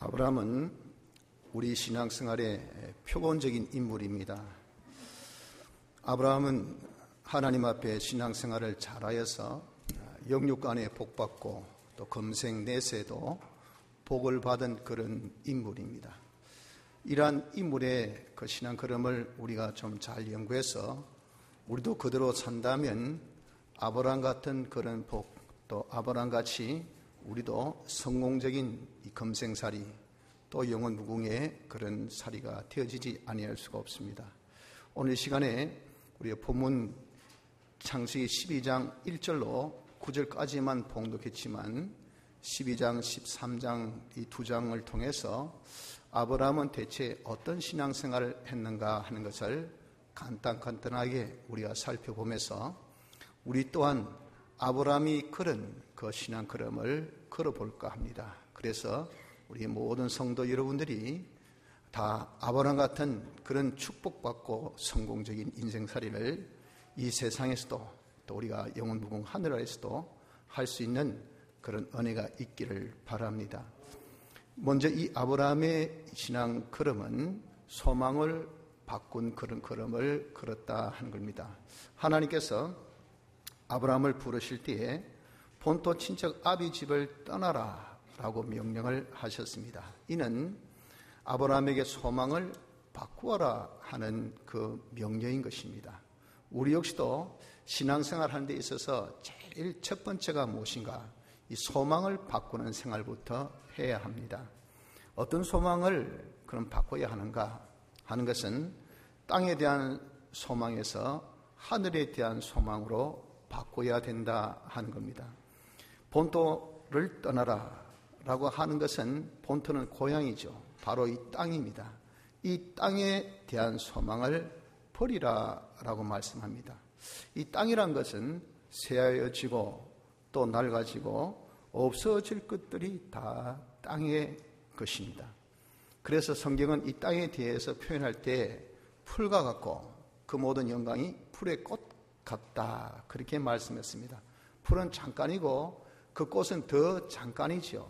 아브라함은 우리 신앙생활의 표본적인 인물입니다. 아브라함은 하나님 앞에 신앙생활을 잘하여서 영육간에 복받고 또 금생 내세도 복을 받은 그런 인물입니다. 이러한 인물의 그 신앙 걸음을 우리가 좀 잘 연구해서 우리도 그대로 산다면 아브라함 같은 그런 복, 또 아브라함 같이 우리도 성공적인 이 금생살이 또 영원 무궁의 그런 살이가 되어지지 아니할 수가 없습니다. 오늘 시간에 우리의 본문 창세기 12장 1절로 9절까지만 봉독했지만 12장, 13장 이 두 장을 통해서 아브라함은 대체 어떤 신앙생활을 했는가 하는 것을 간단하게 우리가 살펴보면서 우리 또한 아브라함이 걸은 그 신앙 걸음을 걸어볼까 합니다. 그래서 우리 모든 성도 여러분들이 다 아브라함 같은 그런 축복받고 성공적인 인생살이를 이 세상에서도 또 우리가 영원무궁 하늘에서도 할 수 있는 그런 은혜가 있기를 바랍니다. 먼저 이 아브라함의 신앙 걸음은 소망을 바꾼 그런 걸음을 걸었다 하는 겁니다. 하나님께서 아브라함을 부르실 때에 본토 친척 아비 집을 떠나라 라고 명령을 하셨습니다. 이는 아브라함에게 소망을 바꾸어라 하는 그 명령인 것입니다. 우리 역시도 신앙생활 하는 데 있어서 제일 첫 번째가 무엇인가? 이 소망을 바꾸는 생활부터 해야 합니다. 어떤 소망을 그럼 바꿔야 하는가 하는 것은 땅에 대한 소망에서 하늘에 대한 소망으로 바꿔야 된다 하는 겁니다. 본토를 떠나라 라고 하는 것은 본토는 고향이죠. 바로 이 땅입니다. 이 땅에 대한 소망을 버리라 라고 말씀합니다. 이 땅이란 것은 새하여지고 또 낡아지고 없어질 것들이 다 땅의 것입니다. 그래서 성경은 이 땅에 대해서 표현할 때 풀과 같고 그 모든 영광이 풀의 꽃 같다 그렇게 말씀했습니다. 풀은 잠깐이고 그 꽃은 더 잠깐이죠.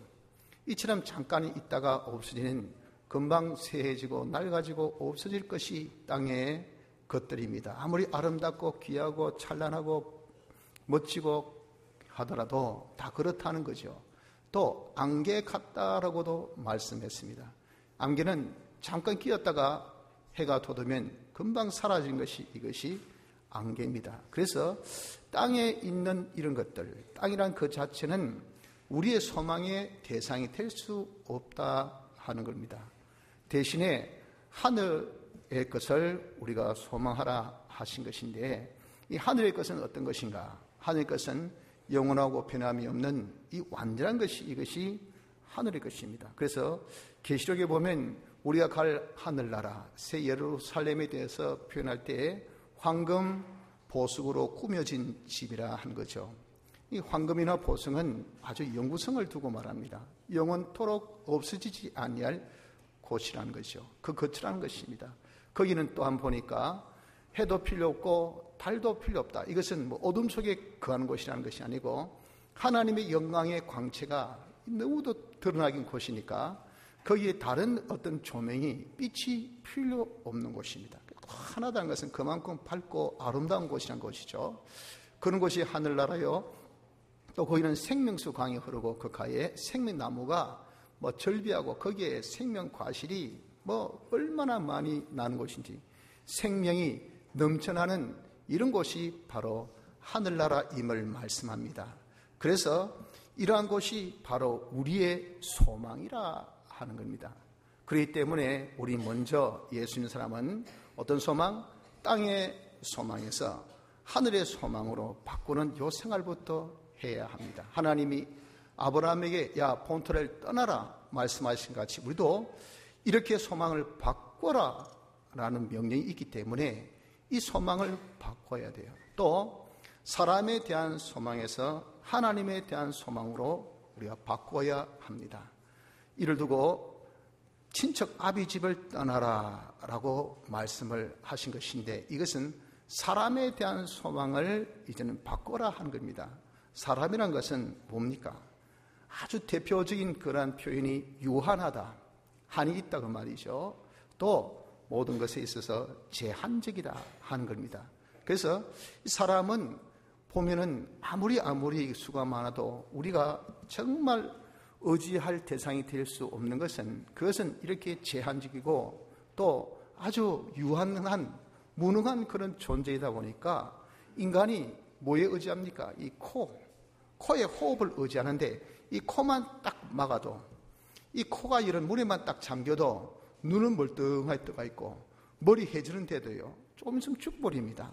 이처럼 잠깐 있다가 없어지는 금방 새해지고 낡아지고 없어질 것이 땅의 것들입니다. 아무리 아름답고 귀하고 찬란하고 멋지고 하더라도 다 그렇다는 거죠. 또 안개 같다라고도 말씀했습니다. 안개는 잠깐 끼었다가 해가 돋으면 금방 사라진 것이 이것이 안개입니다. 그래서 땅에 있는 이런 것들, 땅이란 그 자체는 우리의 소망의 대상이 될 수 없다 하는 겁니다. 대신에 하늘의 것을 우리가 소망하라 하신 것인데 이 하늘의 것은 어떤 것인가? 하늘의 것은 영원하고 변함이 없는 이 완전한 것이 이것이 하늘의 것입니다. 그래서 계시록에 보면 우리가 갈 하늘나라 새 예루살렘에 대해서 표현할 때 황금 보석으로 꾸며진 집이라 하는 거죠. 이 황금이나 보석은 아주 영구성을 두고 말합니다. 영원토록 없어지지 아니할 곳이라는 것이죠. 그 거처라는 것입니다. 거기는 또한 보니까 해도 필요 없고 달도 필요 없다. 이것은 뭐 어둠 속에 거하는 곳이라는 것이 아니고 하나님의 영광의 광채가 너무도 드러나긴 곳이니까 거기에 다른 어떤 조명이 빛이 필요 없는 곳입니다. 하나다는 것은 그만큼 밝고 아름다운 곳이란 것이죠. 그런 곳이 하늘나라요. 또 거기는 생명수 강이 흐르고 그 가에 생명나무가 뭐 절비하고 거기에 생명 과실이 뭐 얼마나 많이 나는 곳인지 생명이 넘쳐나는 이런 곳이 바로 하늘나라임을 말씀합니다. 그래서 이러한 곳이 바로 우리의 소망이라 하는 겁니다. 그렇기 때문에 우리 먼저 예수 믿는 사람은 어떤 소망? 땅의 소망에서 하늘의 소망으로 바꾸는 요 생활부터 해야 합니다. 하나님이 아브라함에게 야 본토를 떠나라 말씀하신 것 같이 우리도 이렇게 소망을 바꿔라 라는 명령이 있기 때문에 이 소망을 바꿔야 돼요. 또 사람에 대한 소망에서 하나님에 대한 소망으로 우리가 바꿔야 합니다. 이를 두고 친척 아비 집을 떠나라 라고 말씀을 하신 것인데 이것은 사람에 대한 소망을 이제는 바꿔라 하는 겁니다. 사람이란 것은 뭡니까? 아주 대표적인 그러한 표현이 유한하다. 한이 있다고 말이죠. 또 모든 것에 있어서 제한적이다 하는 겁니다. 그래서 이 사람은 보면은 아무리 수가 많아도 우리가 정말 의지할 대상이 될 수 없는 것은 그것은 이렇게 제한적이고 또 아주 유한한 무능한 그런 존재이다 보니까 인간이 뭐에 의지합니까? 이 코의 호흡을 의지하는데 이 코만 딱 막아도 이 코가 이런 물에만 딱 잠겨도 눈은 멀뚱하게 떠가 있고 머리 해지는데도요 조금 있으면 죽어버립니다.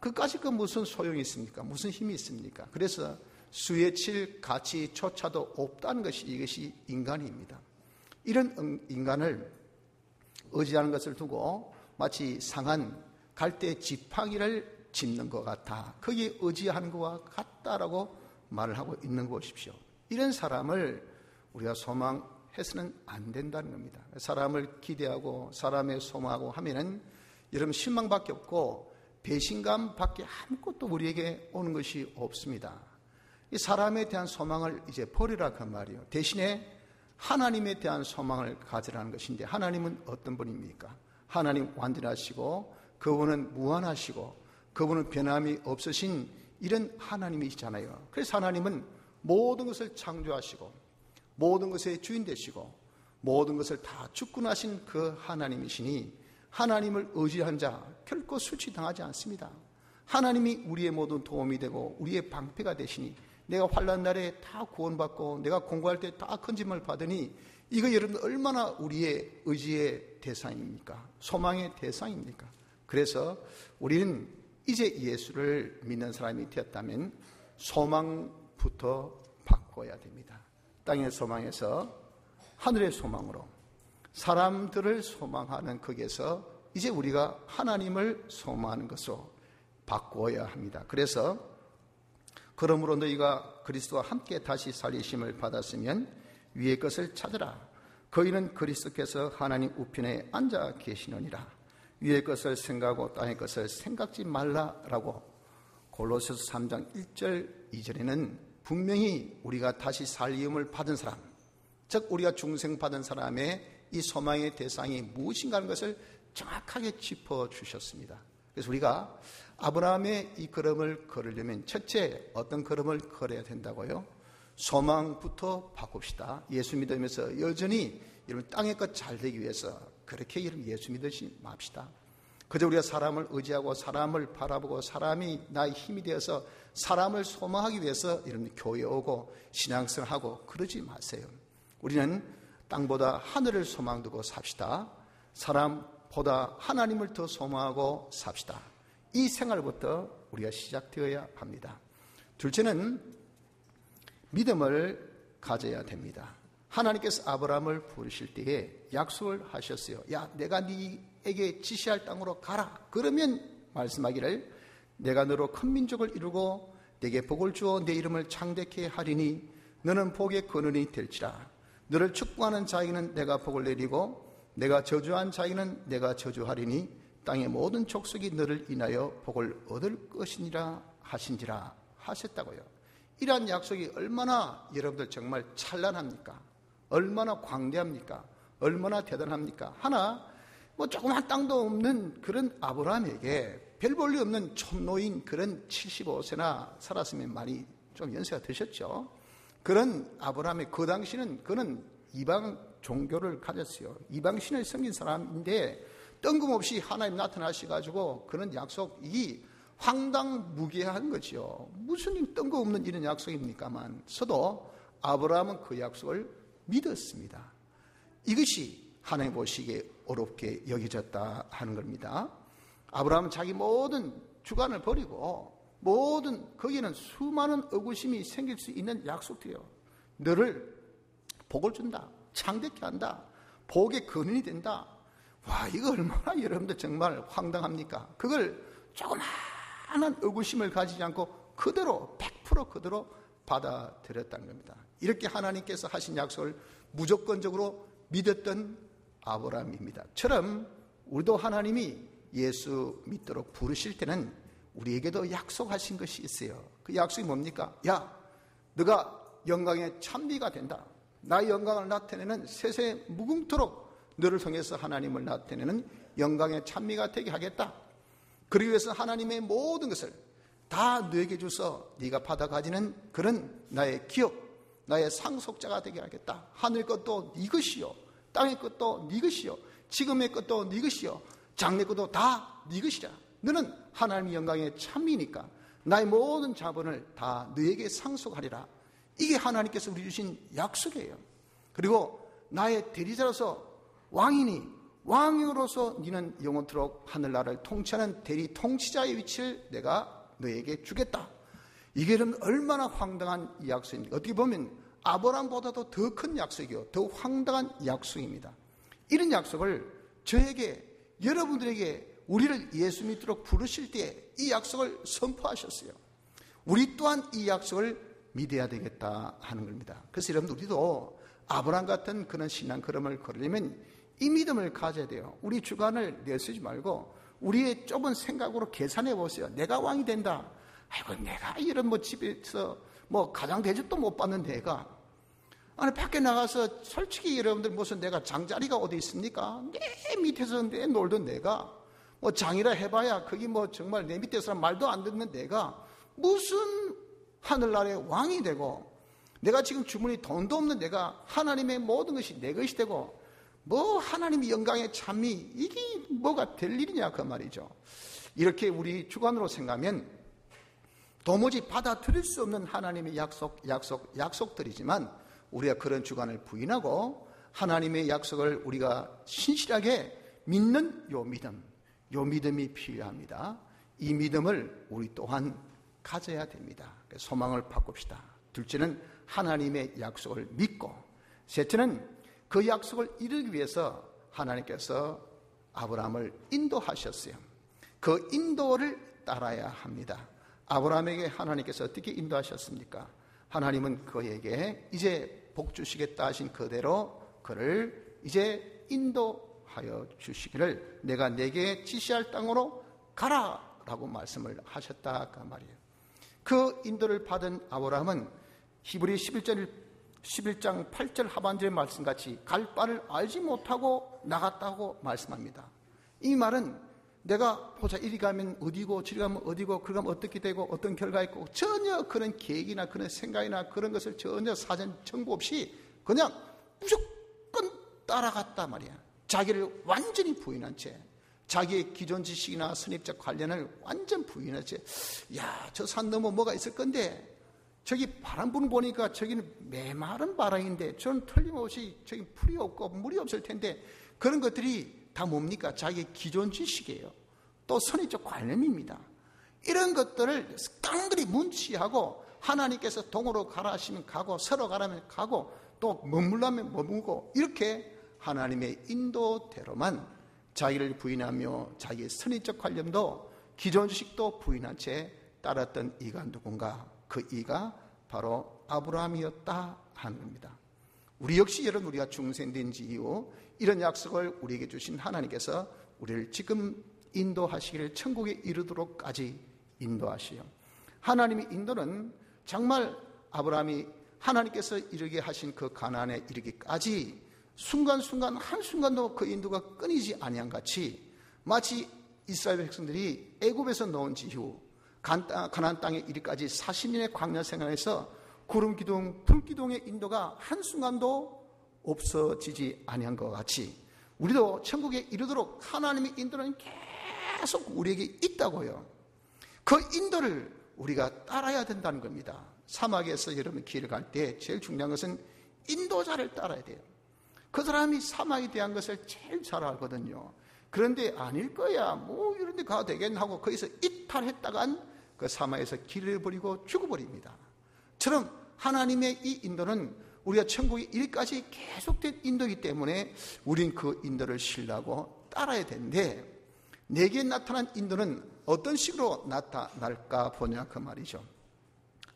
그까짓 그 무슨 소용이 있습니까? 무슨 힘이 있습니까? 그래서 수에 칠 가치조차도 없다는 것이 이것이 인간입니다. 이런 인간을 의지하는 것을 두고 마치 상한 갈대 지팡이를 짚는 것 같아. 거기에 의지하는 것과 같다라고 말을 하고 있는 거 보십시오. 이런 사람을 우리가 소망해서는 안 된다는 겁니다. 사람을 기대하고 사람의 소망하고 하면은 여러분 실망밖에 없고 배신감밖에 아무것도 우리에게 오는 것이 없습니다. 이 사람에 대한 소망을 이제 버리라 그 말이에요. 대신에 하나님에 대한 소망을 가지라는 것인데 하나님은 어떤 분입니까? 하나님 완전하시고 그분은 무한하시고 그분은 변함이 없으신 이런 하나님이시잖아요. 그래서 하나님은 모든 것을 창조하시고 모든 것의 주인 되시고 모든 것을 다 주권하신 그 하나님이시니 하나님을 의지한 자 결코 수치당하지 않습니다. 하나님이 우리의 모든 도움이 되고 우리의 방패가 되시니 내가 환난 날에 다 구원받고 내가 공부할 때 다 큰 짐을 받으니 이거 여러분 얼마나 우리의 의지의 대상입니까? 소망의 대상입니까? 그래서 우리는 이제 예수를 믿는 사람이 되었다면 소망부터 바꿔야 됩니다. 땅의 소망에서 하늘의 소망으로 사람들을 소망하는 거기에서 이제 우리가 하나님을 소망하는 것으로 바꾸어야 합니다. 그래서 그러므로 너희가 그리스도와 함께 다시 살리심을 받았으면 위의 것을 찾으라. 거기는 그리스도께서 하나님 우편에 앉아 계시느니라. 위의 것을 생각하고 땅의 것을 생각지 말라라고 골로새서 3장 1절 2절에는 분명히 우리가 다시 살림을 받은 사람, 즉 우리가 중생받은 사람의 이 소망의 대상이 무엇인가 하는 것을 정확하게 짚어주셨습니다. 그래서 우리가 아브라함의 이 걸음을 걸으려면 첫째 어떤 걸음을 걸어야 된다고요? 소망부터 바꿉시다. 예수 믿으면서 여전히 여러분 땅의 것 잘 되기 위해서 그렇게 여러분 예수 믿으시 맙시다. 그저 우리가 사람을 의지하고 사람을 바라보고 사람이 나의 힘이 되어서 사람을 소망하기 위해서 여러분 교회 오고 신앙생활하고 그러지 마세요. 우리는 땅보다 하늘을 소망 두고 삽시다. 사람보다 하나님을 더 소망하고 삽시다. 이 생활부터 우리가 시작되어야 합니다. 둘째는 믿음을 가져야 됩니다. 하나님께서 아브라함을 부르실 때에 약속을 하셨어요. 야, 내가 네에게 지시할 땅으로 가라. 그러면 말씀하기를 내가 너로 큰 민족을 이루고 내게 복을 주어 내 이름을 창대케 하리니 너는 복의 근원이 될지라. 너를 축복하는 자에게는 내가 복을 내리고 내가 저주한 자에게는 내가 저주하리니 땅의 모든 족속이 너를 인하여 복을 얻을 것이니라 하신지라 하셨다고요. 이러한 약속이 얼마나 여러분들 정말 찬란합니까? 얼마나 광대합니까? 얼마나 대단합니까? 하나 조그만 땅도 없는 그런 아브라함에게 별 볼일 없는 촌노인 그런 75세나 살았으면 많이 좀 연세가 드셨죠. 그런 아브라함의 그 당시는 그는 이방 종교를 가졌어요. 이방신을 섬긴 사람인데 뜬금없이 하나님 나타나셔가지고 그런 약속이 황당무계한 거죠. 무슨 뜬금없는 이런 약속입니까만 서도 아브라함은 그 약속을 믿었습니다. 이것이 하나님 보시기에 어렵게 여겨졌다 하는 겁니다. 아브라함은 자기 모든 주관을 버리고 모든 거기에는 수많은 의구심이 생길 수 있는 약속들이요. 너를 복을 준다. 창대케 한다. 복의 근원이 된다. 와, 이거 얼마나 여러분들 정말 황당합니까? 그걸 조그마한 의구심을 가지지 않고 그대로 100% 그대로 받아들였다는 겁니다. 이렇게 하나님께서 하신 약속을 무조건적으로 믿었던 아브라함입니다. 처럼 우리도 하나님이 예수 믿도록 부르실 때는 우리에게도 약속하신 것이 있어요. 그 약속이 뭡니까? 야, 너가 영광의 찬미가 된다. 나의 영광을 나타내는 세세 무궁토록 너를 통해서 하나님을 나타내는 영광의 찬미가 되게 하겠다. 그러기 위해서 하나님의 모든 것을 다 너에게 주서 네가 받아 가지는 그런 나의 기업, 나의 상속자가 되게 하겠다. 하늘 것도 네 것이요, 땅의 것도 네 것이요, 지금의 것도 네 것이요, 장래 것도 다 네 것이라. 너는 하나님의 영광의 찬미니까 나의 모든 자본을 다 너에게 상속하리라. 이게 하나님께서 우리 주신 약속이에요. 그리고 나의 대리자로서 왕이니 왕으로서 너는 영원토록 하늘나라를 통치하는 대리 통치자의 위치를 내가 너에게 주겠다. 이게 얼마나 황당한 약속입니까? 어떻게 보면 아브라함보다도 더 큰 약속이요, 더 황당한 약속입니다. 이런 약속을 저에게, 여러분들에게, 우리를 예수 믿도록 부르실 때 이 약속을 선포하셨어요. 우리 또한 이 약속을 믿어야 되겠다 하는 겁니다. 그래서 여러분, 우리도 아브라함 같은 그런 신앙 걸음을 걸으려면 이 믿음을 가져야 돼요. 우리 주관을 내쓰지 말고 우리의 좁은 생각으로 계산해 보세요. 내가 왕이 된다. 아이고, 내가 이런 집에서 가장 대접도 못 받는 내가, 아니 밖에 나가서 솔직히 여러분들 무슨 내가 장자리가 어디 있습니까? 내 밑에서 내 놀던 내가 장이라 해봐야 거기 정말 내 밑에 사람 말도 안 듣는 내가 무슨 하늘나라의 왕이 되고, 내가 지금 주머니 돈도 없는 내가 하나님의 모든 것이 내 것이 되고 하나님의 영광의 찬미, 이게 뭐가 될 일이냐 그 말이죠. 이렇게 우리 주관으로 생각하면 도무지 받아들일 수 없는 하나님의 약속들이지만 우리가 그런 주관을 부인하고 하나님의 약속을 우리가 신실하게 믿는 요 믿음이 필요합니다. 이 믿음을 우리 또한 가져야 됩니다. 소망을 바꿉시다. 둘째는 하나님의 약속을 믿고, 셋째는 그 약속을 이루기 위해서 하나님께서 아브라함을 인도하셨어요. 그 인도를 따라야 합니다. 아브라함에게 하나님께서 어떻게 인도하셨습니까? 하나님은 그에게 이제 복 주시겠다 하신 그대로 그를 이제 인도하여 주시기를 내가 내게 지시할 땅으로 가라 라고 말씀을 하셨다 그 말이에요. 그 인도를 받은 아브라함은 히브리 11장 8절 하반절의 말씀같이 갈 바를 알지 못하고 나갔다고 말씀합니다. 이 말은 내가 보자, 이리 가면 어디고 저리 가면 어디고 그리 가면 어떻게 되고 어떤 결과가 있고 전혀 그런 계획이나 그런 생각이나 그런 것을 전혀 사전 정보 없이 그냥 무조건 따라갔단 말이야. 자기를 완전히 부인한 채, 자기의 기존 지식이나 선입적 관련을 완전 부인한 채, 야, 저 산 넘어 뭐가 있을 건데, 저기 바람 부는 보니까 저기는 메마른 바람인데 저는 틀림없이 저기 풀이 없고 물이 없을 텐데, 그런 것들이 다 뭡니까? 자기의 기존 지식이에요. 또 선의적 관념입니다. 이런 것들을 깡그리 문치하고 하나님께서 동으로 가라 하시면 가고 서로 가라면 가고 또 머물라면 머물고, 이렇게 하나님의 인도대로만 자기를 부인하며 자기의 선의적 관념도 기존 지식도 부인한 채 따랐던 이가 누군가? 그 이가 바로 아브라함이었다 하는 겁니다. 우리 역시 여러분, 우리가 중생된 지 이후 이런 약속을 우리에게 주신 하나님께서 우리를 지금 인도하시기를 천국에 이르도록까지 인도하시요. 하나님의 인도는 정말 아브라함이 하나님께서 이르게 하신 그 가나안에 이르기까지 순간순간 한순간도 그 인도가 끊이지 아니한 같이, 마치 이스라엘 백성들이 애굽에서 나온 지 이후 가나안 땅에 이르기까지 40년의 광야 생활에서 구름 기둥, 불 기둥의 인도가 한순간도 없어지지 아니한 것 같이 우리도 천국에 이르도록 하나님의 인도는 계속 우리에게 있다고요. 그 인도를 우리가 따라야 된다는 겁니다. 사막에서 여러분 길을 갈 때 제일 중요한 것은 인도자를 따라야 돼요. 그 사람이 사막에 대한 것을 제일 잘 알거든요. 그런데 아닐 거야, 이런 데 가도 되겠나 하고 거기서 이탈했다간 그 사막에서 길을 버리고 죽어버립니다. 처럼 하나님의 이 인도는 우리가 천국에 이르기까지 계속된 인도이기 때문에 우린 그 인도를 신뢰하고 따라야 되는데, 내게 나타난 인도는 어떤 식으로 나타날까 보냐 그 말이죠.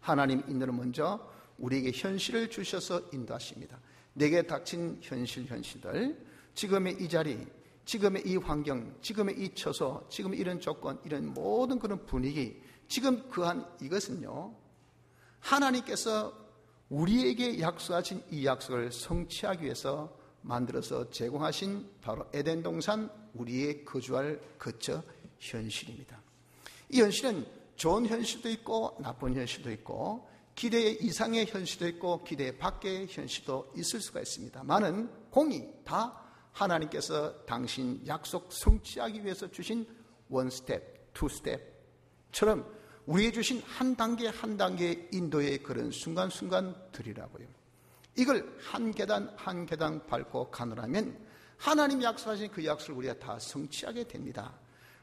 하나님 인도는 먼저 우리에게 현실을 주셔서 인도하십니다. 내게 닥친 현실들, 지금의 이 자리, 지금의 이 환경, 지금의 이 처소, 지금의 이런 조건, 이런 모든 그런 분위기, 지금 그한 이것은요, 하나님께서 우리에게 약속하신 이 약속을 성취하기 위해서 만들어서 제공하신 바로 에덴 동산, 우리의 거주할 거처 현실입니다. 이 현실은 좋은 현실도 있고 나쁜 현실도 있고 기대 이상의 현실도 있고 기대 밖의 현실도 있을 수가 있습니다. 많은 공이 다 하나님께서 당신 약속 성취하기 위해서 주신 원 스텝, 투 스텝처럼 우리에게 주신 한 단계 한 단계 인도의 그런 순간순간들이라고요. 이걸 한 계단 한 계단 밟고 가느라면 하나님이 약속하신 그 약속을 우리가 다 성취하게 됩니다.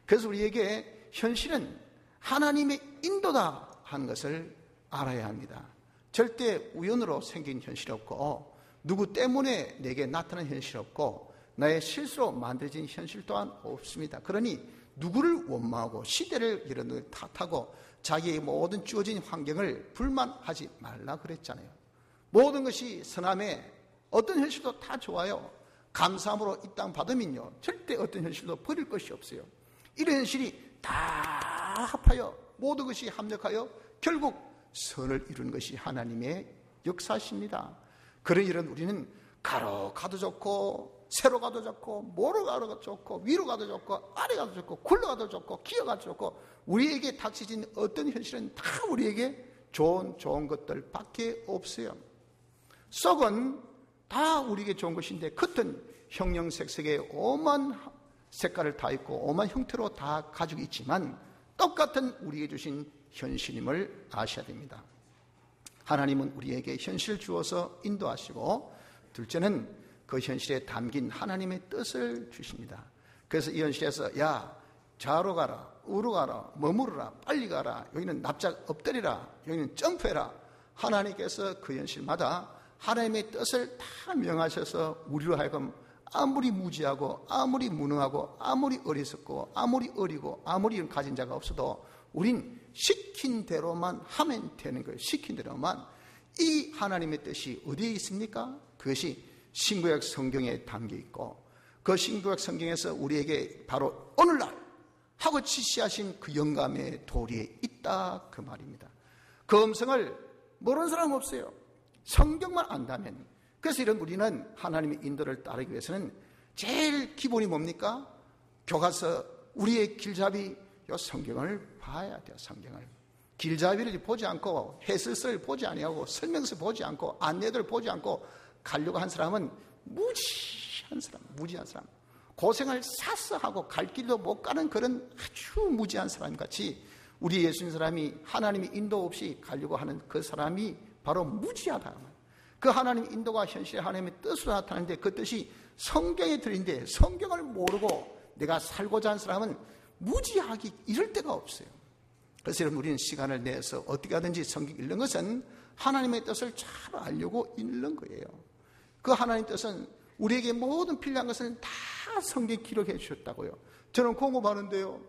그래서 우리에게 현실은 하나님의 인도다 하는 것을 알아야 합니다. 절대 우연으로 생긴 현실이 없고 누구 때문에 내게 나타난 현실이 없고 나의 실수로 만들어진 현실 또한 없습니다. 그러니 누구를 원망하고 시대를 이런 걸 탓하고 자기의 모든 주어진 환경을 불만하지 말라 그랬잖아요. 모든 것이 선함에 어떤 현실도 다 좋아요. 감사함으로 이 땅 받으면요 절대 어떤 현실도 버릴 것이 없어요. 이런 현실이 다 합하여 모든 것이 합력하여 결국 선을 이루는 것이 하나님의 역사십니다. 그런 일은 우리는 가로 가도 좋고 세로 가도 좋고 모로 가도 좋고 위로 가도 좋고 아래 가도 좋고 굴러 가도 좋고 기어 가도 좋고 우리에게 닥쳐진 어떤 현실은 다 우리에게 좋은 것들밖에 없어요. 썩은 다 우리에게 좋은 것인데 겉은 형형색색의 오만 색깔을 다 있고 오만 형태로 다 가지고 있지만 똑같은 우리에게 주신 현실임을 아셔야 됩니다. 하나님은 우리에게 현실을 주어서 인도하시고 둘째는 그 현실에 담긴 하나님의 뜻을 주십니다. 그래서 이 현실에서 야 좌로 가라 우로 가라 머무르라 빨리 가라 여기는 납작 엎드리라 여기는 점프해라 하나님께서 그 현실마다 하나님의 뜻을 다 명하셔서 우리로 하여금 아무리 무지하고 아무리 무능하고 아무리 어리석고 아무리 어리고 아무리 가진 자가 없어도 우린 시킨 대로만 하면 되는 거예요. 시킨 대로만. 이 하나님의 뜻이 어디에 있습니까? 그것이 신구약 성경에 담겨 있고 그 신구약 성경에서 우리에게 바로 오늘날 하고 지시하신 그 영감의 도리에 있다 그 말입니다. 그 음성을 모르는 사람은 없어요. 성경만 안다면. 그래서 이런 우리는 하나님의 인도를 따르기 위해서는 제일 기본이 뭡니까? 교과서 우리의 길잡이 요 성경을 봐야 돼요. 성경을. 길잡이를 보지 않고 해설서를 보지 아니하고 설명서 보지 않고 안내도를 보지 않고 가려고 한 사람은 무지한 사람 고생을 샀어 하고 갈 길도 못 가는 그런 아주 무지한 사람 같이 우리 예수님 사람이 하나님의 인도 없이 가려고 하는 그 사람이 바로 무지하다. 그 하나님의 인도가 현실에 하나님의 뜻으로 나타나는데 그 뜻이 성경에 들어있는데 성경을 모르고 내가 살고자 하는 사람은 무지하기 이럴 데가 없어요. 그래서 여러분 우리는 시간을 내서 어떻게 하든지 성경 읽는 것은 하나님의 뜻을 잘 알려고 읽는 거예요. 그 하나님의 뜻은 우리에게 모든 필요한 것을 다 성경에 기록해 주셨다고요. 저는 공업하는데요.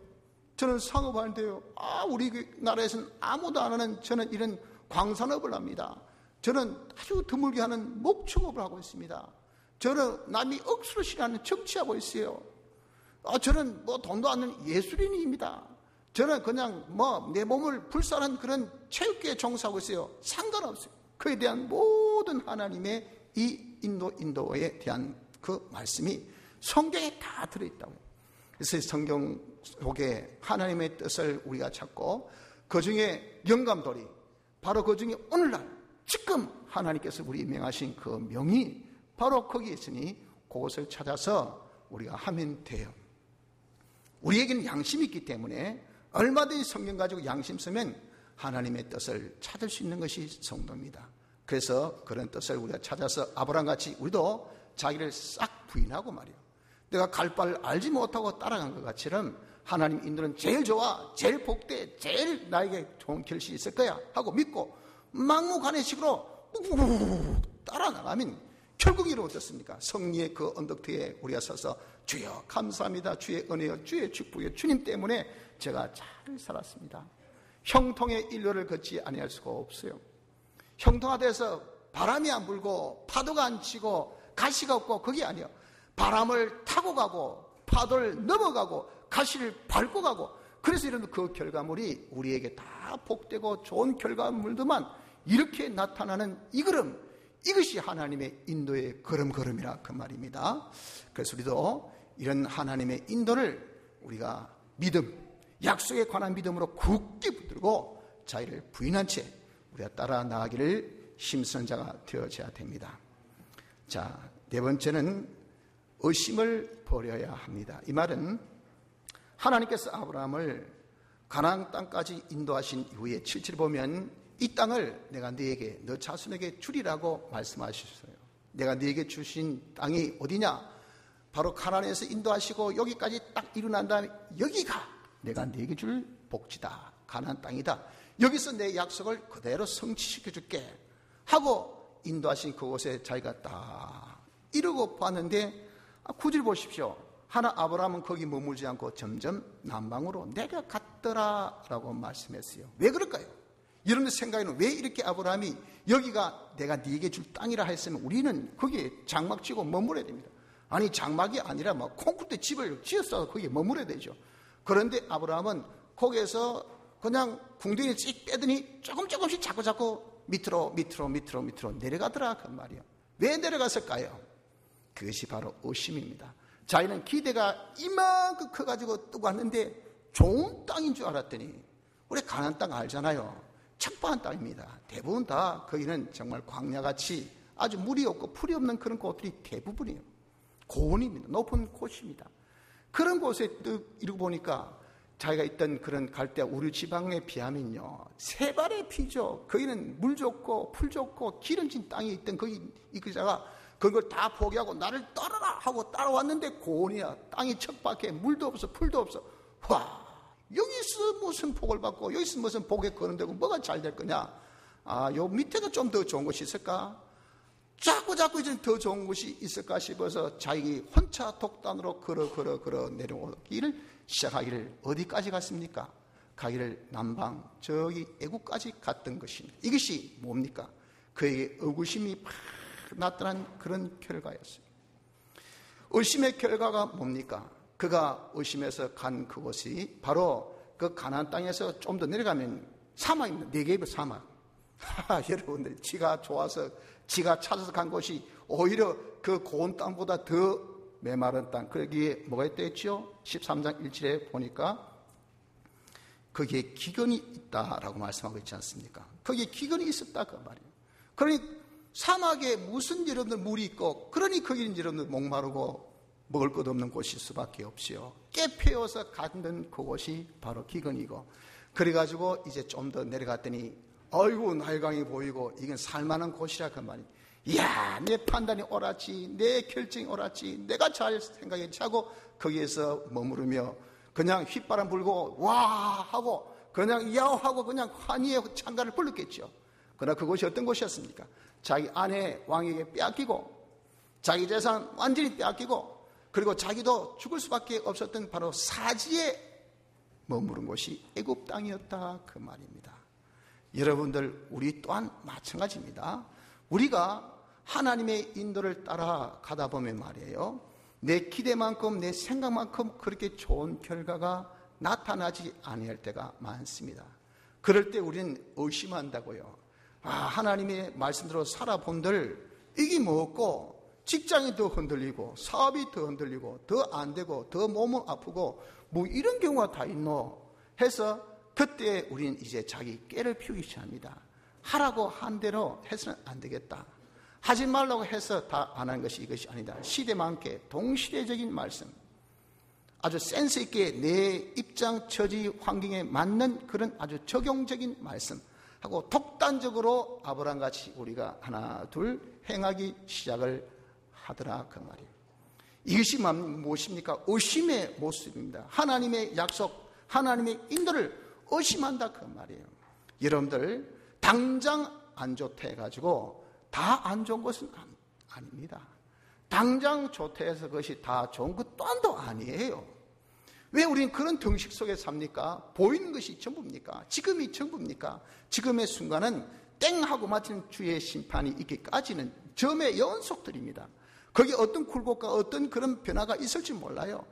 저는 상업하는데요. 우리 나라에서는 아무도 안 하는 저는 이런 광산업을 합니다. 저는 아주 드물게 하는 목축업을 하고 있습니다. 저는 남이 억수로 싫어하는 정치하고 있어요. 저는 돈도 않는 예술인입니다. 저는 그냥 내 몸을 불살한 그런 체육계에 종사하고 있어요. 상관없어요. 그에 대한 모든 하나님의 이 인도에 대한 그 말씀이 성경에 다 들어있다고요. 그래서 성경 속에 하나님의 뜻을 우리가 찾고 그 중에 영감돌이 바로 그 중에 오늘날 지금 하나님께서 우리 명하신 그 명이 바로 거기에 있으니 그것을 찾아서 우리가 하면 돼요. 우리에게는 양심이 있기 때문에 얼마든지 성경 가지고 양심 쓰면 하나님의 뜻을 찾을 수 있는 것이 성도입니다. 그래서 그런 뜻을 우리가 찾아서 아브라함같이 우리도 자기를 싹 부인하고 말이에요. 내가 갈 바를 알지 못하고 따라간 것 같이는 하나님 인도는 제일 좋아, 제일 복돼, 제일 나에게 좋은 결실이 있을 거야 하고 믿고 막무가내식으로 따라나가면 결국 이는 어떻습니까? 성리의 그 언덕트에 우리가 서서 주여 감사합니다. 주의 은혜여 주의 축복여 주님 때문에 제가 잘 살았습니다. 형통의 일로를 걷지 아니할 수가 없어요. 형통하돼서 바람이 안 불고 파도가 안 치고 가시가 없고 그게 아니에요. 바람을 타고 가고 파도를 넘어가고 가시를 밟고 가고 그래서 이런 그 결과물이 우리에게 다 복되고 좋은 결과물들만 이렇게 나타나는 이 걸음 이것이 하나님의 인도의 걸음걸음이라 그 말입니다. 그래서 우리도 이런 하나님의 인도를 우리가 믿음, 약속에 관한 믿음으로 굳게 붙들고 자기를 부인한 채 우리가 따라 나가기를 힘쓰는 자가 되어져야 됩니다. 자, 네 번째는 의심을 버려야 합니다. 이 말은 하나님께서 아브라함을 가나안 땅까지 인도하신 이후에 7절 보면 이 땅을 내가 너에게, 너 자손에게 주리라고 말씀하셨어요. 내가 너에게 주신 땅이 어디냐? 바로 가나안에서 인도하시고 여기까지 딱 이루난 다음에 여기가 내가 너에게 줄 복지다. 가나안 땅이다. 여기서 내 약속을 그대로 성취시켜 줄게 하고 인도하신 그곳에 자기가 딱 이루고 봤는데 9절 보십시오. 하나 아브라함은 거기 머물지 않고 점점 남방으로 내려갔더라라고 말씀했어요. 왜 그럴까요? 여러분들 생각에는 왜 이렇게 아브라함이 여기가 내가 네게 줄 땅이라 했으면 우리는 거기에 장막 치고 머물러야 됩니다. 아니 장막이 아니라 막 콘크리트 집을 지었어 거기에 머물러야 되죠. 그런데 아브라함은 거기에서 그냥 궁둥이를 씩 빼더니 조금씩 자꾸 밑으로 내려가더라 그 말이에요. 왜 내려갔을까요? 그것이 바로 의심입니다. 자기는 기대가 이만큼 커가지고 뜨고 왔는데 좋은 땅인 줄 알았더니 우리 가나안 땅 알잖아요. 척박한 땅입니다. 대부분 다 거기는 정말 광야같이 아주 물이 없고 풀이 없는 그런 곳들이 대부분이에요. 고원입니다. 높은 곳입니다. 그런 곳에 이러고 보니까 자기가 있던 그런 갈대아 우르 지방에 비하면요 세 발의 피죠. 거기는 물 좋고 풀 좋고 기름진 땅에 있던 거기 이그자가 그걸 다 포기하고 나를 따라라 하고 따라왔는데 고원이야. 땅이 척박해. 물도 없어 풀도 없어. 와, 여기서 무슨 복을 받고 여기서 무슨 복에 거는데고 뭐가 잘 될 거냐. 요 밑에도 좀 더 좋은 곳이 있을까. 자꾸 이제 더 좋은 곳이 있을까 싶어서 자기 혼자 독단으로 걸어 내려오기를 시작하기를 어디까지 갔습니까? 가기를 남방 저기 애국까지 갔던 것입니다. 이것이 뭡니까? 그에게 의구심이 팍 나타난 그런 결과였어요. 의심의 결과가 뭡니까? 그가 의심해서 간 그곳이 바로 그 가나안 땅에서 좀 더 내려가면 사막입니다. 네게브 사막. 여러분들 지가 좋아서 지가 찾아서 간 곳이 오히려 그 고운 땅보다 더 메마른 땅. 거기에 뭐가 있다 했죠? 13장 1절에 보니까 거기에 기근이 있다라고 말씀하고 있지 않습니까? 거기에 기근이 있었다 그 말이에요. 그러니 사막에 무슨 여러분들 물이 있고 그러니 거기는 여러분들 목마르고 먹을 것 없는 곳일 수밖에 없지요. 깨패어서 갔던 그곳이 바로 기근이고 그래가지고 이제 좀 더 내려갔더니 아이고 날강이 보이고 이건 살만한 곳이라 그 말이에요. 이야 내 판단이 옳았지 내 결정이 옳았지 내가 잘 생각했지 하고 거기에서 머무르며 그냥 휘바람 불고 와 하고 그냥 야호 하고 그냥 환희의 찬가를 불렀겠죠. 그러나 그곳이 어떤 곳이었습니까? 자기 아내 왕에게 빼앗기고 자기 재산 완전히 빼앗기고 그리고 자기도 죽을 수밖에 없었던 바로 사지에 머무른 곳이 애굽 땅이었다 그 말입니다. 여러분들 우리 또한 마찬가지입니다. 우리가 하나님의 인도를 따라 가다 보면 말이에요. 내 기대만큼 내 생각만큼 그렇게 좋은 결과가 나타나지 아니할 때가 많습니다. 그럴 때 우리는 의심한다고요. 하나님의 말씀대로 살아본들 이게 뭐고 직장이 더 흔들리고 사업이 더 흔들리고 더 안 되고 더 몸은 아프고 뭐 이런 경우가 다 있노 해서 그때 우리는 이제 자기 깨를 피우기 시작합니다. 하라고 한 대로 해서는 안 되겠다. 하지 말라고 해서 다 안 한 것이 이것이 아니다. 시대만께 동시대적인 말씀 아주 센스 있게 내 입장 처지 환경에 맞는 그런 아주 적용적인 말씀 하고 독단적으로 아브라함같이 우리가 하나 둘 행하기 시작을 하더라 그 말이에요. 이것이 무엇입니까? 의심의 모습입니다. 하나님의 약속, 하나님의 인도를 의심한다 그 말이에요. 여러분들 당장 안 좋다 해가지고 다 안 좋은 것은 아닙니다. 당장 좋다 해서 그것이 다 좋은 것 또한도 아니에요. 왜 우리는 그런 등식 속에 삽니까? 보이는 것이 전부입니까? 지금이 전부입니까? 지금의 순간은 땡하고 마치는 주의 심판이 있기까지는 점의 연속들입니다. 거기에 어떤 굴곡과 어떤 그런 변화가 있을지 몰라요.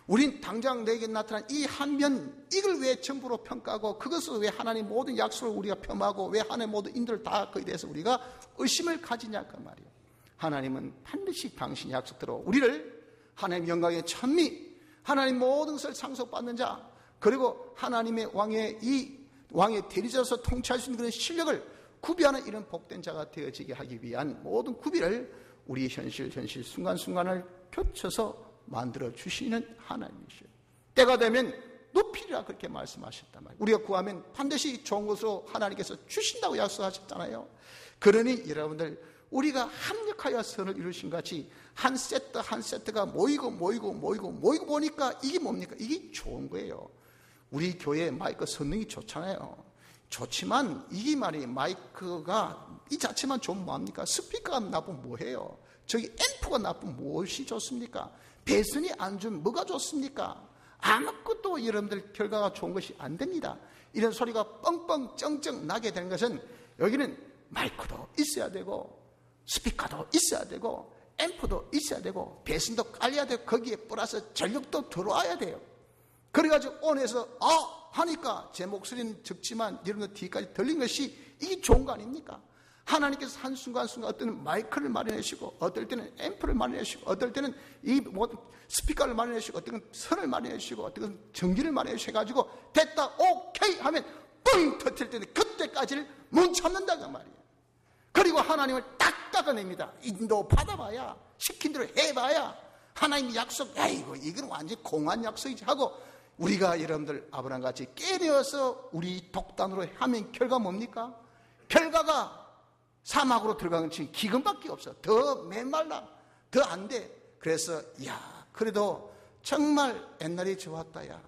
우린 당장 내게 나타난 이 한면, 이걸 왜 전부로 평가하고, 그것을 왜 하나님 모든 약속을 우리가 폄하하고, 왜 하나님 모든 인도를 다 그에 대해서 우리가 의심을 가지냐 그 말이에요. 하나님은 반드시 당신 약속대로 우리를 하나님 영광의 천미, 하나님 모든 것을 상속받는 자, 그리고 하나님의 왕의 대리자로서 통치할 수 있는 그런 실력을 구비하는 이런 복된 자가 되어지게 하기 위한 모든 구비를 우리 현실 순간순간을 펼쳐서 만들어 주시는 하나님이시죠. 때가 되면 높이리라 그렇게 말씀하셨단 말이에요. 우리가 구하면 반드시 좋은 것으로 하나님께서 주신다고 약속하셨잖아요. 그러니 여러분들, 우리가 합력하여 선을 이루신 같이 한 세트가 모이고 보니까 이게 뭡니까? 이게 좋은 거예요. 우리 교회 마이크 성능이 좋잖아요. 좋지만 이게 말이 마이크가 이 자체만 좋으면 뭐합니까? 스피커가 나쁘면 뭐해요? 저기 앰프가 나쁘면 무엇이 좋습니까? 배선이 안 좋으면 뭐가 좋습니까? 아무것도 여러분들 결과가 좋은 것이 안 됩니다. 이런 소리가 뻥뻥 쩡쩡 나게 되는 것은 여기는 마이크도 있어야 되고 스피커도 있어야 되고 앰프도 있어야 되고 배선도 깔려야 되고 거기에 플러스 전력도 들어와야 돼요. 그래가지고 온에서 하니까 제 목소리는 적지만 여러분들 뒤까지 들린 것이 이게 좋은 거 아닙니까? 하나님께서 한순간순간 어떤 때는 마이크를 마련하시고 어떨 때는 앰프를 마련하시고 어떨 때는 이 모든 스피커를 마련하시고 어떤 때는 선을 마련하시고 어떤 때는 전기를 마련하셔가지고 됐다 오케이 하면 뿡 터뜨릴 때는 그때까지를 못 참는다 그 말이에요. 그리고 하나님을 딱 닦아냅니다. 인도 받아봐야 시킨 대로 해봐야 하나님 약속 아이고 이건 완전히 공한 약속이지 하고 우리가 여러분들 아브라함같이 깨내어서 우리 독단으로 하면 결과 뭡니까? 결과가 사막으로 들어가는 지금 기근밖에 없어. 더 메말라. 더 안 돼. 그래서 그래도 정말 옛날이 좋았다야.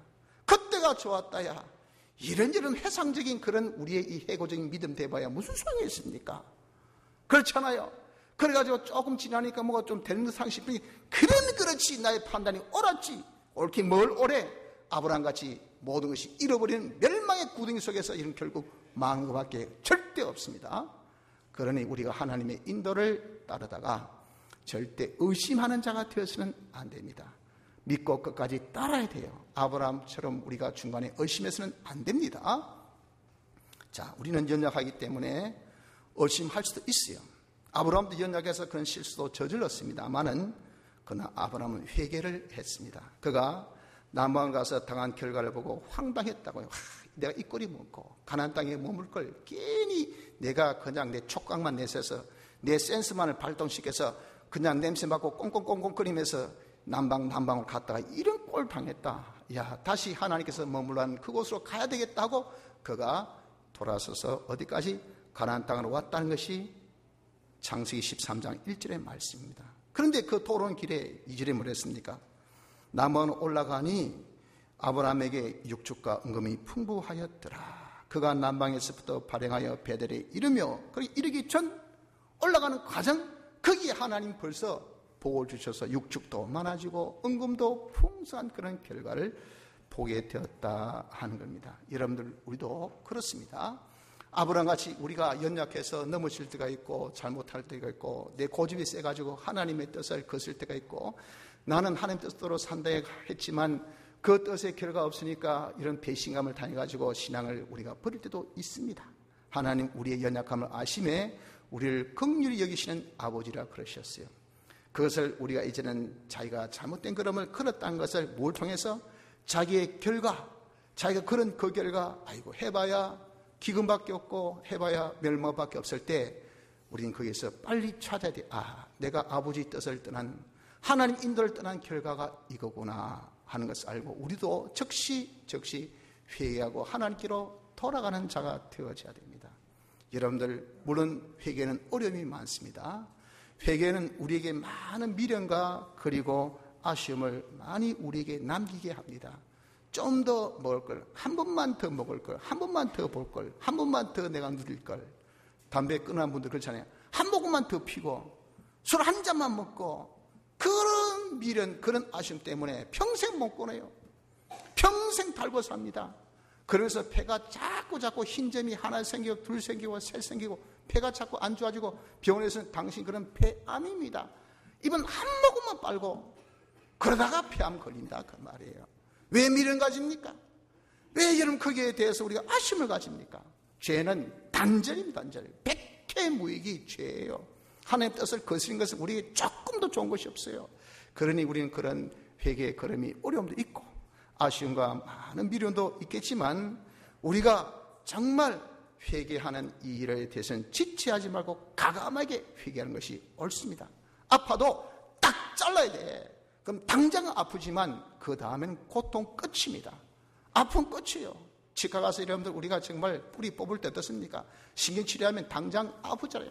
그때가 좋았다야. 이런저런 회상적인 그런 우리의 이 해고적인 믿음 돼봐야 무슨 소용이 있습니까? 그렇잖아요. 그래가지고 조금 지나니까 뭐가 좀 되는 듯한 싶으니 그렇지 나의 판단이 옳았지. 옳긴 뭘 옳해. 아브라함같이 모든 것이 잃어버리는 멸망의 구덩이 속에서 이런 결국 망한 것밖에 절대 없습니다. 그러니 우리가 하나님의 인도를 따르다가 절대 의심하는 자가 되어서는 안 됩니다. 믿고 끝까지 따라야 돼요. 아브라함처럼 우리가 중간에 의심해서는 안 됩니다. 자, 우리는 연약하기 때문에 의심할 수도 있어요. 아브라함도 연약해서 그런 실수도 저질렀습니다만은 그러나 아브라함은 회개를 했습니다. 그가 남방을 가서 당한 결과를 보고 황당했다고요. 내가 이 꼴이 먹고 가나안 땅에 머물 걸 괜히 내가 그냥 내 촉각만 내세서 내 센스만을 발동시켜서 그냥 냄새 맡고 꽁꽁꽁꽁거리면서 남방으로 갔다가 이런 꼴 당했다. 다시 하나님께서 머물러는 그곳으로 가야 되겠다고 그가 돌아서서 어디까지? 가나안 땅으로 왔다는 것이 창세기 13장 1절의 말씀입니다. 그런데 그 돌아오는 길에 2절에 뭘 했습니까? 남은 올라가니 아브라함에게 육축과 은금이 풍부하였더라. 그가 남방에서부터 발행하여 베델에 이르며 그리고 이르기 전 올라가는 과정 거기에 하나님 벌써 복을 주셔서 육축도 많아지고 은금도 풍성한 그런 결과를 보게 되었다 하는 겁니다. 여러분들 우리도 그렇습니다. 아브라함같이 우리가 연약해서 넘어질 때가 있고 잘못할 때가 있고 내 고집이 세가지고 하나님의 뜻을 거슬 때가 있고 나는 하나님 뜻대로 산다 했지만 그 뜻의 결과가 없으니까 이런 배신감을 당해가지고 신앙을 우리가 버릴 때도 있습니다. 하나님 우리의 연약함을 아심에 우리를 긍휼히 여기시는 아버지라 그러셨어요. 그것을 우리가 이제는 자기가 잘못된 걸음을 걸었다는 것을 뭘 통해서 자기의 결과, 자기가 그런 그 결과 아이고 해봐야 기근밖에 없고 해봐야 멸망밖에 없을 때 우리는 거기에서 빨리 찾아야 돼. 내가 아버지 뜻을 떠난 하나님 인도를 떠난 결과가 이거구나 하는 것을 알고 우리도 즉시 회개하고 하나님께로 돌아가는 자가 되어져야 됩니다. 여러분들 물론 회개는 어려움이 많습니다. 회개는 우리에게 많은 미련과 그리고 아쉬움을 많이 우리에게 남기게 합니다. 좀 더 먹을 걸, 한 번만 더 먹을 걸, 한 번만 더 볼 걸, 한 번만 더 내가 누릴 걸. 담배 끊은 분들 그렇잖아요. 한 모금만 더 피고 술 한 잔만 먹고 그런 미련, 그런 아쉬움 때문에 평생 못 끊어요. 평생 달고 삽니다. 그래서 폐가 자꾸 흰 점이 하나 생기고 둘 생기고 셋 생기고 폐가 자꾸 안 좋아지고 병원에서는 당신 그런 폐암입니다. 이번 한 모금만 빨고 그러다가 폐암 걸린다 그 말이에요. 왜 미련 가집니까? 왜 여러분 거기에 대해서 우리가 아쉬움을 가집니까? 죄는 단절입니다. 단절. 백해무익이 죄예요. 하나님의 뜻을 거스린 것은 우리에게 조금도 좋은 것이 없어요. 그러니 우리는 그런 회개의 걸음이 어려움도 있고 아쉬움과 많은 미련도 있겠지만 우리가 정말 회개하는 이 일에 대해서는 지체하지 말고 과감하게 회개하는 것이 옳습니다. 아파도 딱 잘라야 돼. 그럼 당장은 아프지만 그 다음에는 고통 끝입니다. 아픈 끝이에요. 치과 가서 여러분들 우리가 정말 뿌리 뽑을 때 어떻습니까? 신경치료하면 당장 아프잖아요.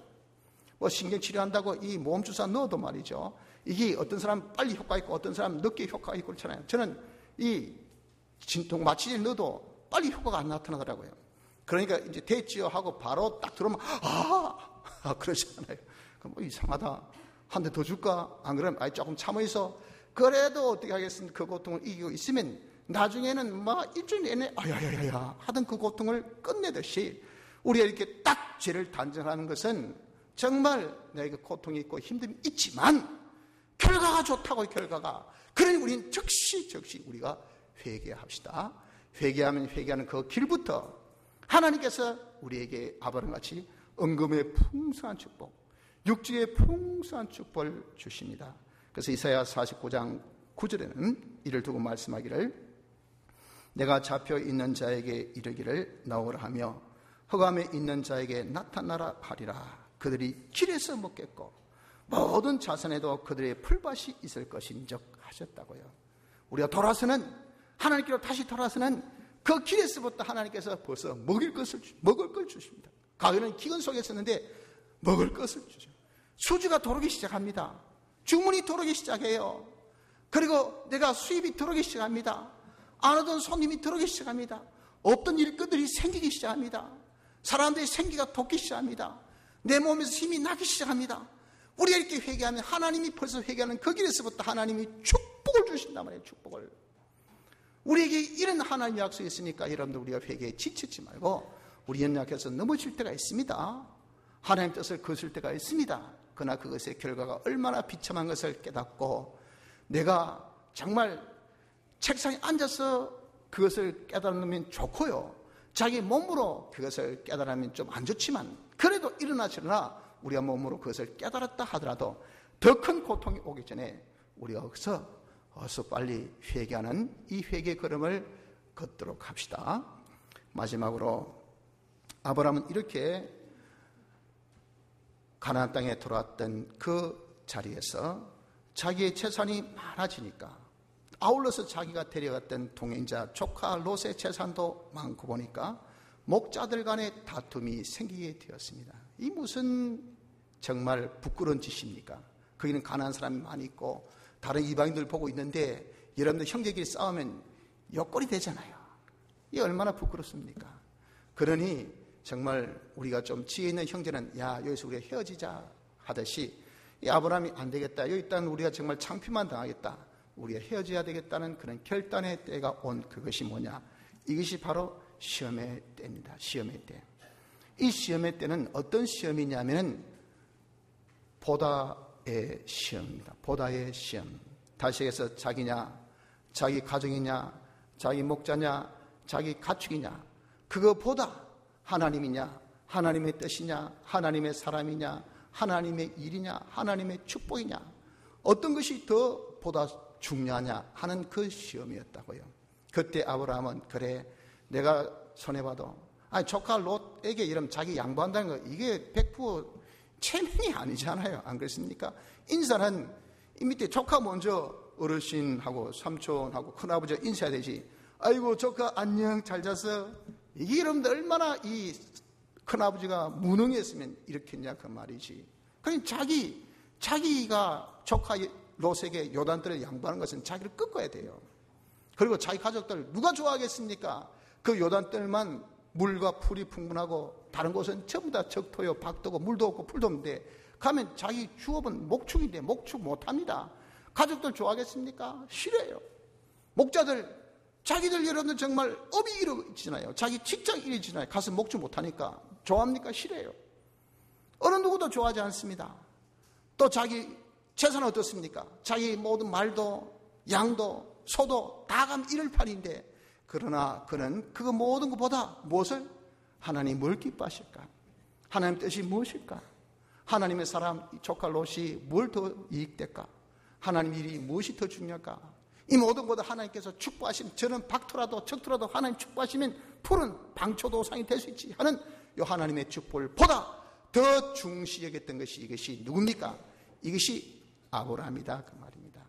뭐 신경치료한다고 이 모험주사 넣어도 말이죠. 이게 어떤 사람 빨리 효과 있고 어떤 사람 늦게 효과가 있고 그렇잖아요. 저는 이 진통 마취제 넣어도 빨리 효과가 안 나타나더라고요. 그러니까 이제 됐지요 하고 바로 딱 들어오면 그러잖아요. 그럼 뭐 이상하다. 한 대 더 줄까? 안 그러면 조금 참아있어. 그래도 어떻게 하겠습니까? 그 고통을 이기고 있으면 나중에는 막 일주일 내내 아야야야야 하던 그 고통을 끝내듯이 우리가 이렇게 딱 죄를 단정하는 것은 정말 내게 고통이 있고 힘듦이 있지만 결과가 좋다고 결과가. 그러니 우리는 즉시 우리가 회개합시다. 회개하면 회개하는 그 길부터 하나님께서 우리에게 아브라함같이 은금의 풍성한 축복, 육지의 풍성한 축복을 주십니다. 그래서 이사야 49장 9절에는 이를 두고 말씀하기를 내가 잡혀 있는 자에게 이르기를 나오라 하며 흑암에 있는 자에게 나타나라 하리라. 그들이 길에서 먹겠고 모든 자선에도 그들의 풀밭이 있을 것인즉 하셨다고요. 우리가 돌아서는 하나님께로 다시 돌아서는 그 길에서부터 하나님께서 벌써 먹을 걸 주십니다. 가을은 기근 속에 있었는데 먹을 것을 주죠. 수주가 들어오기 시작합니다. 주문이 들어오기 시작해요. 그리고 내가 수입이 들어오기 시작합니다. 안 오던 손님이 들어오기 시작합니다. 없던 일꾼들이 생기기 시작합니다. 사람들의 생기가 돋기 시작합니다. 내 몸에서 힘이 나기 시작합니다. 우리가 이렇게 회개하면 하나님이 벌써 회개하는 그 길에서부터 하나님이 축복을 주신단 말이에요. 축복을. 우리에게 이런 하나님의 약속이 있으니까 여러분들 우리가 회개에 지치지 말고 우리 연약해서 넘어질 때가 있습니다. 하나님 뜻을 거슬 때가 있습니다. 그러나 그것의 결과가 얼마나 비참한 것을 깨닫고 내가 정말 책상에 앉아서 그것을 깨달으면 좋고요. 자기 몸으로 그것을 깨달으면 좀 안 좋지만 그래도 일어나시려나 우리가 몸으로 그것을 깨달았다 하더라도 더 큰 고통이 오기 전에 우리가 어서 빨리 회개하는 이 회개 걸음을 걷도록 합시다. 마지막으로 아브라함은 이렇게 가나안 땅에 돌아왔던 그 자리에서 자기의 재산이 많아지니까 아울러서 자기가 데려갔던 동행자 조카 롯의 재산도 많고 보니까 목자들 간의 다툼이 생기게 되었습니다. 이 무슨 정말 부끄러운 짓입니까? 거기는 가난한 사람이 많이 있고 다른 이방인들 보고 있는데 여러분들 형제끼리 싸우면 욕거리 되잖아요. 이게 얼마나 부끄럽습니까? 그러니 정말 우리가 좀 지혜 있는 형제는 야 여기서 우리가 헤어지자 하듯이 이 아브라함이 안 되겠다. 여기 있다는 우리가 정말 창피만 당하겠다. 우리가 헤어져야 되겠다는 그런 결단의 때가 온 그것이 뭐냐? 이것이 바로 시험의 때입니다. 시험의 때. 이 시험의 때는 어떤 시험이냐면 보다의 시험입니다. 보다의 시험. 다시 해서 자기냐, 자기 가정이냐, 자기 목자냐, 자기 가축이냐. 그거보다 하나님이냐, 하나님의 뜻이냐, 하나님의 사람이냐, 하나님의 일이냐, 하나님의 축복이냐. 어떤 것이 더 보다 중요하냐 하는 그 시험이었다고요. 그때 아브라함은 그래 내가 손해봐도 조카 롯에게 이러면 자기 양보한다는 거 이게 100% 체면이 아니잖아요. 안 그렇습니까? 인사는 이 밑에 조카 먼저 어르신하고 삼촌하고 큰아버지 인사해야 되지. 아이고 조카 안녕 잘 잤어. 이게 여러분들 얼마나 이 큰아버지가 무능했으면 이렇게 했냐 그 말이지. 그러니까 자기가 조카 롯에게 요단들을 양보하는 것은 자기를 꺾어야 돼요. 그리고 자기 가족들 누가 좋아하겠습니까? 그 요단들만 물과 풀이 풍부하고 다른 곳은 전부 다 적토요 박도고 물도 없고 풀도 없는데 가면 자기 주업은 목축인데 목축 못합니다. 가족들 좋아하겠습니까? 싫어요. 목자들 자기들 여러분들 정말 업이 이루어지잖아요. 자기 직장 이루어지잖아요. 가서 목축 못하니까 좋아합니까? 싫어요. 어느 누구도 좋아하지 않습니다. 또 자기 재산은 어떻습니까? 자기 모든 말도 양도 소도 다 가면 1월8일인데 그러나 그는 그거 모든 것보다 무엇을? 하나님 뭘 기뻐하실까? 하나님 뜻이 무엇일까? 하나님의 사람 조카 롯이 뭘 더 이익될까? 하나님 일이 무엇이 더 중요할까? 이 모든 것보다 하나님께서 축복하시면 저는 박토라도 척토라도 하나님 축복하시면 푸른 방초도상이 될 수 있지 하는 이 하나님의 축복을 보다 더 중시 여겼던 것이 이것이 누굽니까? 이것이 아브라함이다 그 말입니다.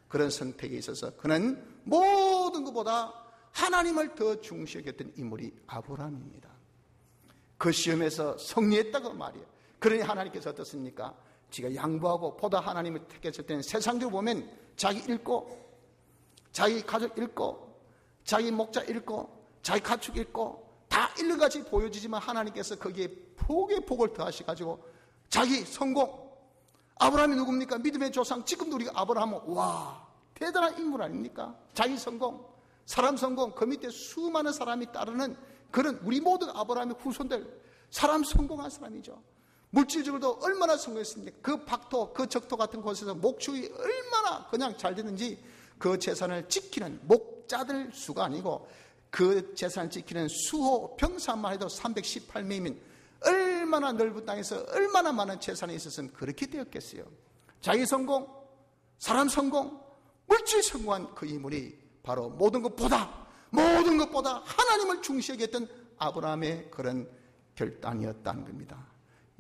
그런 선택에 있어서 그는 모든 것보다 하나님을 더 중시 여겼던 인물이 아브라함입니다. 그 시험에서 승리했다고 말이에요. 그러니 하나님께서 어떻습니까? 지가 양보하고 보다 하나님을 택했을 때는 세상적으로 보면 자기 잃고 자기 가족 잃고 자기 목자 잃고 자기 가축 잃고 다 잃는 같이 보여지지만 하나님께서 거기에 복의 복을 더하셔가지고 자기 성공. 아브라함이 누굽니까? 믿음의 조상. 지금도 우리가 아브라함은 와 대단한 인물 아닙니까? 자기 성공, 사람 성공, 그 밑에 수많은 사람이 따르는 그런 우리 모든 아브라함의 후손들, 사람 성공한 사람이죠. 물질적으로도 얼마나 성공했습니까? 그 박토, 그 적토 같은 곳에서 목축이 얼마나 그냥 잘 되는지 그 재산을 지키는 목자들 수가 아니고 그 재산을 지키는 수호 병사만 해도 318명이면 얼마나 넓은 땅에서 얼마나 많은 재산이 있었으면 그렇게 되었겠어요. 자기 성공, 사람 성공, 물질 성공한 그 인물이 바로 모든 것보다 하나님을 중시하게 했던 아브라함의 그런 결단이었다는 겁니다.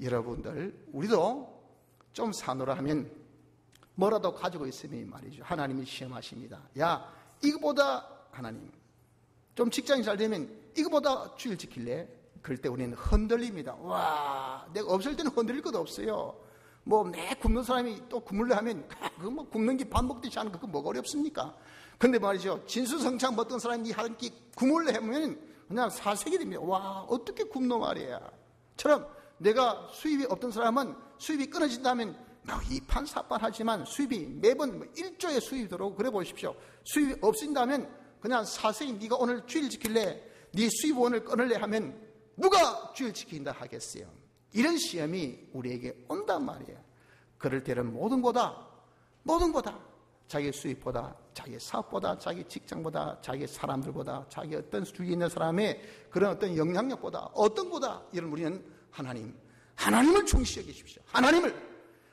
여러분들 우리도 좀 사노라 하면 뭐라도 가지고 있으면 말이죠. 하나님이 시험하십니다. 야 이거보다 하나님 좀 직장이 잘 되면 이거보다 주일 지킬래? 그럴 때 우리는 흔들립니다. 와 내가 없을 때는 흔들릴 것도 없어요. 뭐 매 굶는 사람이 또 굶을래 하면 그거 뭐 굶는 게 밥 먹듯이 하는 그거 뭐가 어렵습니까? 근데 말이죠. 진수성찬 먹던 사람이 한 끼 굶을래 하면 그냥 사색이 됩니다. 와 어떻게 굶노 말이야. 처럼 내가 수입이 없던 사람은 수입이 끊어진다면 이판사판 하지만 수입이 매번 1조의 수입이 들어오고 그래 보십시오. 수입이 없어진다면 그냥 사색이 네가 오늘 주일 지킬래? 네 수입원을 끊을래 하면 누가 주일 지킨다 하겠어요. 이런 시험이 우리에게 온단 말이에요. 그럴 때는 모든 거다 자기 수입보다 자기 사업보다 자기 직장보다 자기 사람들보다 자기 어떤 주위에 있는 사람의 그런 어떤 영향력보다 어떤 거다 이런 우리는 하나님을 중시 여기십시오.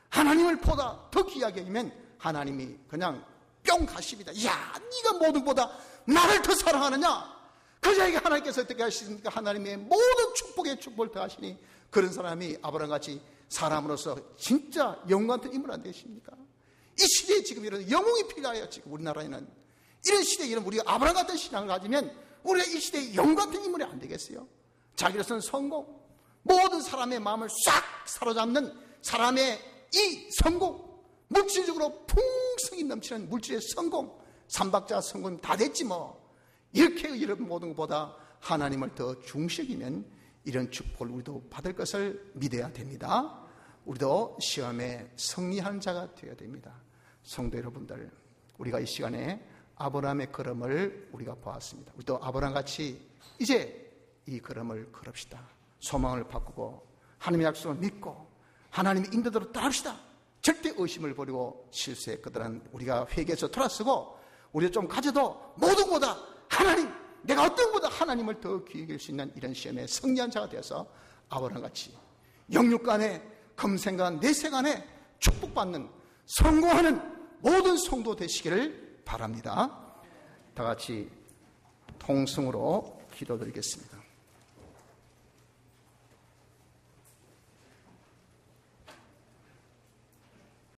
하나님을 보다 더 귀하게 여기면 하나님이 그냥 뿅 가십니다. 야 네가 모든 것보다 나를 더 사랑하느냐? 그 자에게 하나님께서 어떻게 하시습니까? 하나님의 모든 축복에 축복을 더하시니 그런 사람이 아브라함같이 사람으로서 진짜 영웅 같은 인물 안 되십니까? 이 시대에 지금 이런 영웅이 필요해요. 지금 우리나라에는 이런 시대에 이런 우리가 아브라함 같은 신앙을 가지면 우리가 이 시대에 영웅 같은 인물이 안 되겠어요? 자기로서는 성공, 모든 사람의 마음을 싹 사로잡는 사람의 이 성공, 물질적으로 풍성이 넘치는 물질의 성공, 삼박자 성공 다 됐지 뭐. 이렇게 이런 모든 것보다 하나님을 더 중시하면 이런 축복을 우리도 받을 것을 믿어야 됩니다. 우리도 시험에 승리하는 자가 되어야 됩니다. 성도 여러분들, 우리가 이 시간에 아브라함의 걸음을 우리가 보았습니다. 우리도 아브라함같이 이제 이 걸음을 걸읍시다. 소망을 바꾸고 하나님의 약속을 믿고 하나님의 인도대로 따릅시다. 절대 의심을 버리고 실수했거든 우리가 회개해서 돌아서고 우리가 좀 가져도 모든 것보다 하나님, 내가 어떤 것보다 하나님을 더 귀히 여길 수 있는 이런 시험에 승리한 자가 되어서 아브라함같이 영육간에 금생간 내세간에 축복받는 성공하는 모든 성도 되시기를 바랍니다. 다 같이 통성으로 기도드리겠습니다.